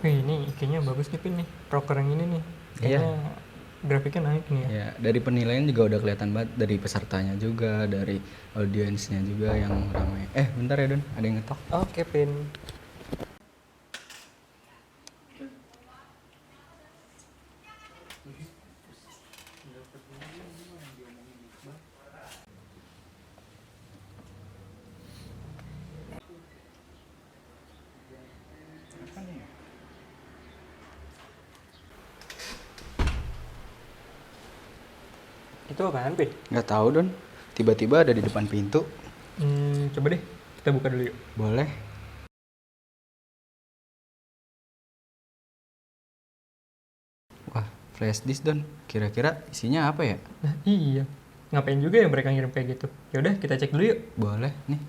Wih, ini kayaknya bagus nih Pin nih. Proker yang ini nih. Iya. Kayaknya grafiknya naik nih ya. Ya, dari penilaian juga udah kelihatan banget, dari pesertanya juga, dari audiensnya juga yang ramai. Bentar ya Don, ada yang ngetok. Oke Pin. Itu apaan Pin? Nggak tahu Don, tiba-tiba ada di depan pintu. Coba deh kita buka dulu yuk. Boleh. Wah, flash disk Don, kira-kira isinya apa ya? Nah iya. Ngapain juga ya mereka ngirim kayak gitu? Yaudah kita cek dulu yuk. Boleh nih.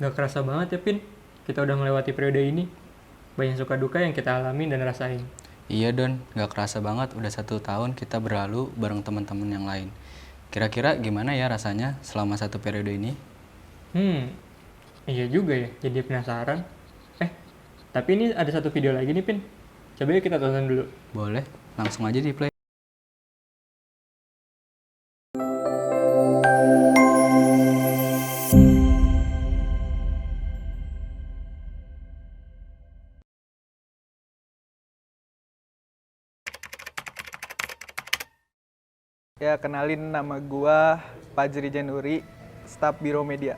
Gak kerasa banget ya, Pin. Kita udah melewati periode ini. Banyak suka duka yang kita alami dan rasain. Iya Don, gak kerasa banget udah 1 tahun kita berlalu bareng teman-teman yang lain. Kira-kira gimana ya rasanya selama 1 periode ini? Iya juga ya, jadi penasaran. Tapi ini ada satu video lagi nih, Pin. Coba yuk kita tonton dulu. Boleh, langsung aja di play. Ya, kenalin nama gua Fajri Januri, staf Biro Media.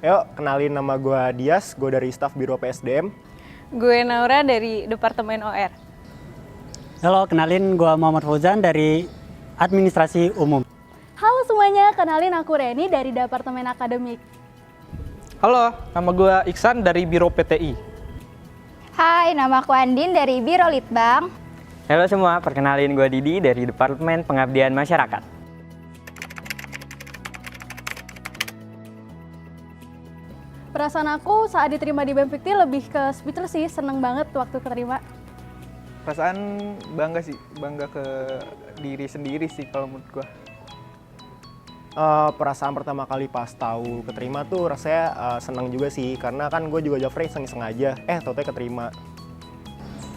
Yuk, kenalin nama gue Dias, gue dari staf Biro PSDM. Gue Naura dari Departemen OR. Halo, kenalin gue Muhammad Fauzan dari Administrasi Umum. Halo semuanya, kenalin aku Reni dari Departemen Akademik. Halo, nama gua Iksan dari Biro PTI. Hai, nama aku Andin dari Biro Litbang. Halo semua, perkenalin gue Didi dari Departemen Pengabdian Masyarakat. Perasaan aku saat diterima di BEM Fikti lebih ke speechless sih, seneng banget waktu keterima. Perasaan bangga sih, bangga ke diri sendiri sih kalau menurut gua. Perasaan pertama kali pas tahu keterima tuh rasanya senang juga sih, karena kan gue juga Jafrey iseng-iseng aja, tau-tau keterima.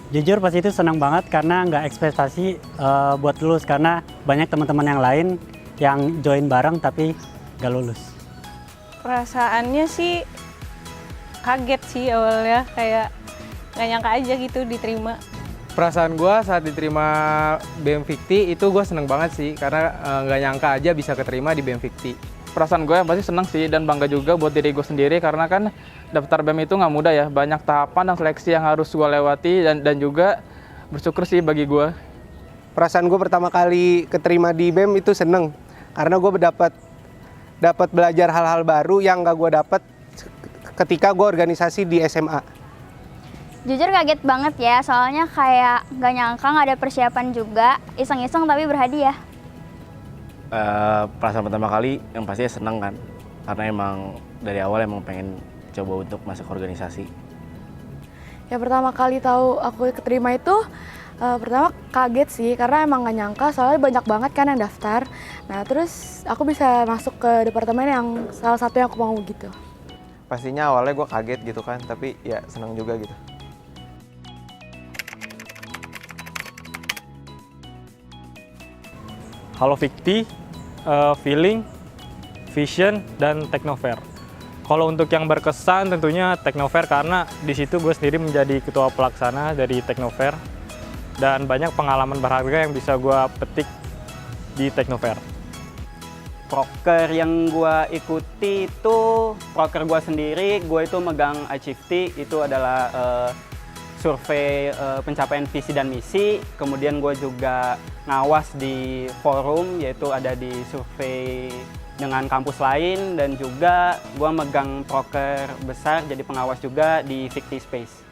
Jujur pas itu senang banget karena nggak ekspektasi buat lulus, karena banyak teman-teman yang lain yang join bareng tapi nggak lulus. Perasaannya sih kaget sih awalnya, kayak nggak nyangka aja gitu diterima. Perasaan gua saat diterima BEM Fikti itu gua seneng banget sih, karena nggak nyangka aja bisa keterima di BEM Fikti. Perasaan gue yang pasti seneng sih dan bangga juga buat diri gue sendiri, karena kan daftar BEM itu nggak mudah ya, banyak tahapan dan seleksi yang harus gue lewati, dan juga bersyukur sih bagi gue. Perasaan gue pertama kali keterima di BEM itu seneng, karena gue dapat belajar hal-hal baru yang nggak gue dapat ketika gue organisasi di SMA. Jujur kaget banget ya, soalnya kayak gak nyangka gak ada persiapan juga, iseng-iseng tapi berhadiah. Perasaan pertama kali yang pastinya seneng kan, karena emang dari awal emang pengen coba untuk masuk organisasi. Ya pertama kali tahu aku keterima itu pertama kaget sih, karena emang gak nyangka soalnya banyak banget kan yang daftar. Nah terus aku bisa masuk ke departemen yang salah satu yang aku mau gitu. Pastinya awalnya gue kaget gitu kan, tapi ya seneng juga gitu. Halo Fikti, Feeling, Vision, dan Teknofair. Kalau untuk yang berkesan tentunya Teknofair, karena di situ gue sendiri menjadi ketua pelaksana dari Teknofair dan banyak pengalaman berharga yang bisa gue petik di Teknofair. Proker yang gue ikuti itu proker gue sendiri, gue itu megang Achievity, itu adalah survei pencapaian visi dan misi. Kemudian gue juga ngawas di forum, yaitu ada di survei dengan kampus lain, dan juga gue megang proker besar jadi pengawas juga di Fikti Space.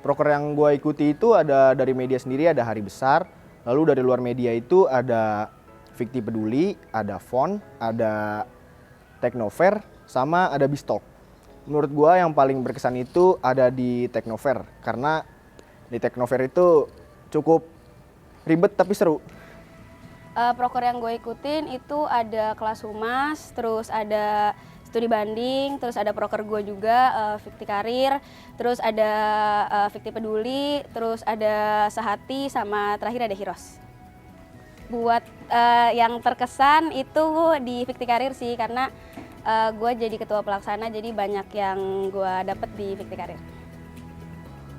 Proker yang gue ikuti itu ada dari media sendiri, ada Hari Besar, lalu dari luar media itu ada Fikti Peduli, ada Font, ada Teknofair, sama ada Bistalk. Menurut gue yang paling berkesan itu ada di Teknofair, karena di Teknofair itu cukup ribet tapi seru. Proker yang gue ikutin itu ada kelas humas, terus ada studi banding, terus ada proker gue juga Fikti Karir, terus ada Fikti Peduli, terus ada Sehati, sama terakhir ada Hiros. Buat yang terkesan itu di Fikti Karir sih, karena gue jadi ketua pelaksana, jadi banyak yang gue dapet di Fikti Karir.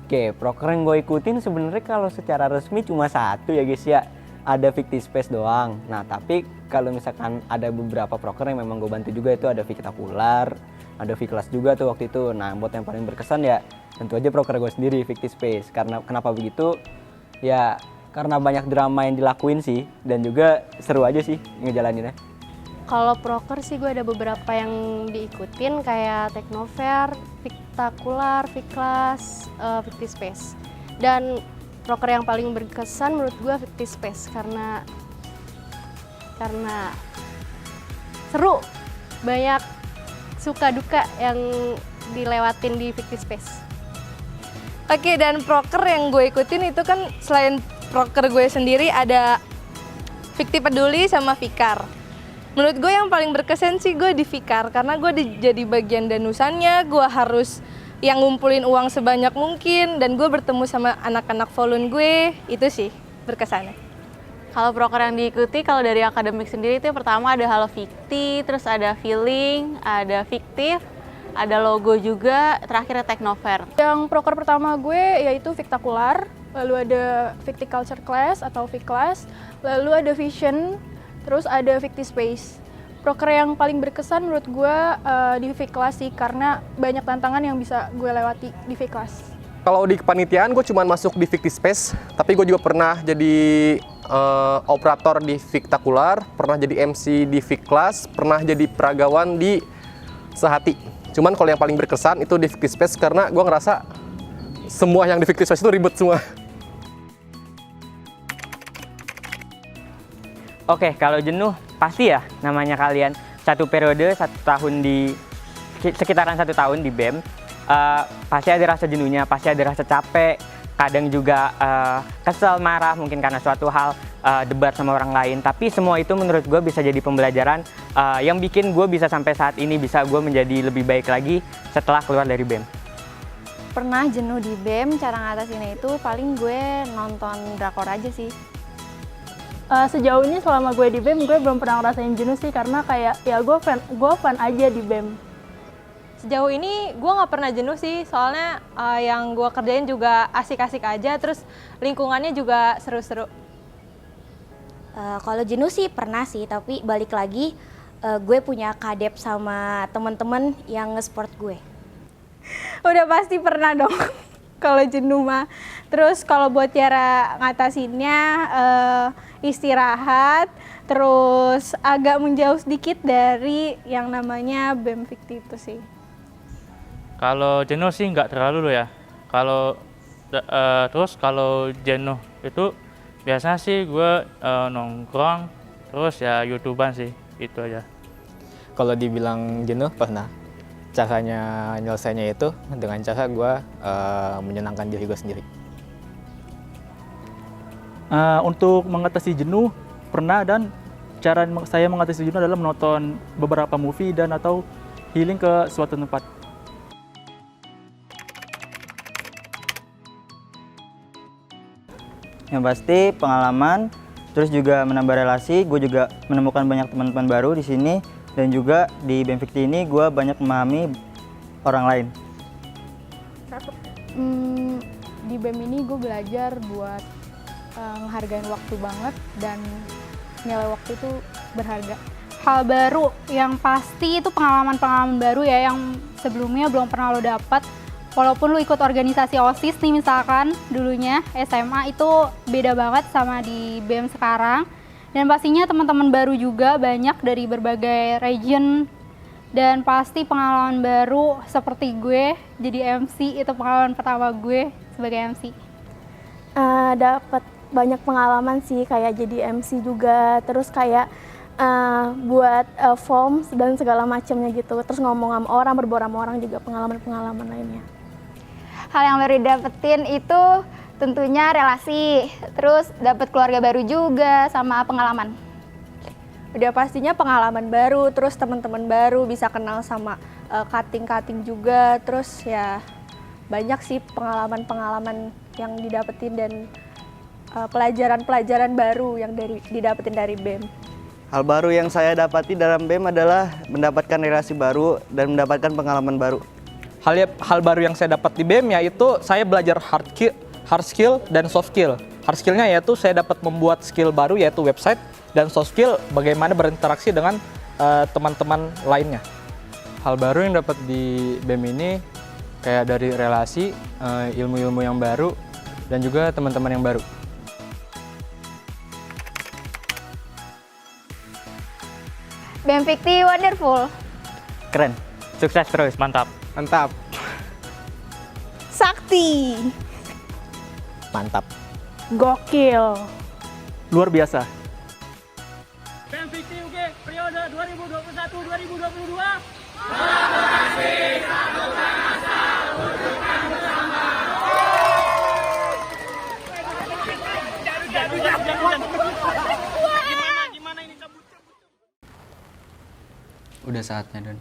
Oke, proker yang gue ikutin sebenarnya kalau secara resmi cuma satu ya guys ya, ada Fikti Space doang. Nah tapi kalau misalkan ada beberapa proker yang memang gue bantu juga, itu ada Fiktakular, ada Fiklas juga tuh waktu itu. Nah buat yang paling berkesan ya tentu aja proker gue sendiri, Fikti Space. Karena kenapa begitu? Ya karena banyak drama yang dilakuin sih, dan juga seru aja sih ngejalaninnya. Kalau proker sih gue ada beberapa yang diikutin, kayak Teknofair, Fiktakular, Fiklas, Fikti Space. Dan proker yang paling berkesan menurut gue Fikti Space, karena seru, banyak suka duka yang dilewatin di Ficti Space. Oke, dan proker yang gue ikutin itu kan selain proker gue sendiri ada Fikti Peduli sama Fikar. Menurut gue yang paling berkesan sih gue di Fikar karena gue jadi bagian danusannya, gue harus yang ngumpulin uang sebanyak mungkin dan gue bertemu sama anak-anak volun gue, itu sih berkesannya. Kalau proker yang diikuti, kalau dari akademik sendiri itu pertama ada Halo Fikti, terus ada Feeling, ada Fiktif, ada logo juga, terakhir ada Teknofair. Yang proker pertama gue yaitu Fiktakular, lalu ada Fikti Culture Class atau Fiklas, lalu ada Vision, terus ada Fikti Space. Proker yang paling berkesan menurut gue di Fiklas sih, karena banyak tantangan yang bisa gue lewati di Fiklas. Kalau di kepanitiaan gue cuma masuk di Fikti Space, tapi gue juga pernah jadi operator di Fiktakular, pernah jadi MC di Fiklas, pernah jadi peragawan di Sehati. Cuman kalau yang paling berkesan itu di Fikti Space karena gue ngerasa semua yang di Fikti Space itu ribet semua. Oke, kalau jenuh pasti ya namanya kalian satu periode 1 tahun di sekitaran 1 tahun di BEM, pasti ada rasa jenuhnya, pasti ada rasa capek, kadang juga kesel, marah mungkin karena suatu hal, debat sama orang lain. Tapi semua itu menurut gue bisa jadi pembelajaran yang bikin gue bisa sampai saat ini bisa gue menjadi lebih baik lagi setelah keluar dari BEM. Pernah jenuh di BEM, cara ngatasinnya itu paling gue nonton drakor aja sih. Sejauh ini selama gue di BEM, gue belum pernah ngerasain jenuh sih, karena kayak ya gue fun aja di BEM. Sejauh ini gue nggak pernah jenuh sih, soalnya yang gue kerjain juga asik-asik aja, terus lingkungannya juga seru-seru. Kalau jenuh sih pernah sih, tapi balik lagi gue punya kadep sama teman-teman yang nge-support gue. Udah pasti pernah dong kalau jenuh mah. Terus kalau buat cara ngatasinnya istirahat, terus agak menjauh sedikit dari yang namanya BEM Fikti itu sih. Kalau jenuh sih nggak terlalu loh ya. Terus kalau jenuh itu biasanya sih gue nongkrong, terus ya YouTubean sih, itu aja. Kalau dibilang jenuh pernah. Caranya nyelesainya itu dengan cara gue menyenangkan diri gue sendiri. Untuk mengatasi jenuh pernah, dan cara saya mengatasi jenuh adalah menonton beberapa movie dan atau healing ke suatu tempat. Yang pasti pengalaman, terus juga menambah relasi. Gue juga menemukan banyak teman-teman baru di sini, dan juga di BEM Fikti ini gue banyak memahami orang lain. Di BEM ini gue belajar buat menghargain waktu banget, dan nilai waktu itu berharga. Hal baru yang pasti itu pengalaman-pengalaman baru ya, yang sebelumnya belum pernah lo dapat. Walaupun lo ikut organisasi OSIS nih misalkan dulunya SMA, itu beda banget sama di BEM sekarang. Dan pastinya teman-teman baru juga banyak dari berbagai region, dan pasti pengalaman baru seperti gue jadi MC, itu pengalaman pertama gue sebagai MC. Dapat banyak pengalaman sih, kayak jadi MC juga, terus kayak buat forms dan segala macamnya gitu, terus ngomong sama orang, berbual sama orang, juga pengalaman-pengalaman lainnya. Hal yang baru didapetin itu tentunya relasi, terus dapat keluarga baru juga sama pengalaman. Udah pastinya pengalaman baru, terus teman-teman baru, bisa kenal sama cutting-cutting juga, terus ya banyak sih pengalaman-pengalaman yang didapetin dan pelajaran-pelajaran baru yang didapetin dari BEM. Hal baru yang saya dapati dalam BEM adalah mendapatkan relasi baru dan mendapatkan pengalaman baru. Hal baru yang saya dapat di BEM yaitu saya belajar hard skill dan soft skill. Hard skillnya yaitu saya dapat membuat skill baru yaitu website, dan soft skill bagaimana berinteraksi dengan teman-teman lainnya. Hal baru yang dapat di BEM ini kayak dari relasi, ilmu-ilmu yang baru, dan juga teman-teman yang baru. BEM Fikti wonderful. Keren, sukses terus, mantap. Mantap. Sakti. Mantap. Gokil. Luar biasa. BEM Fikti UG periode 2021-2022. Udah saatnya, Don.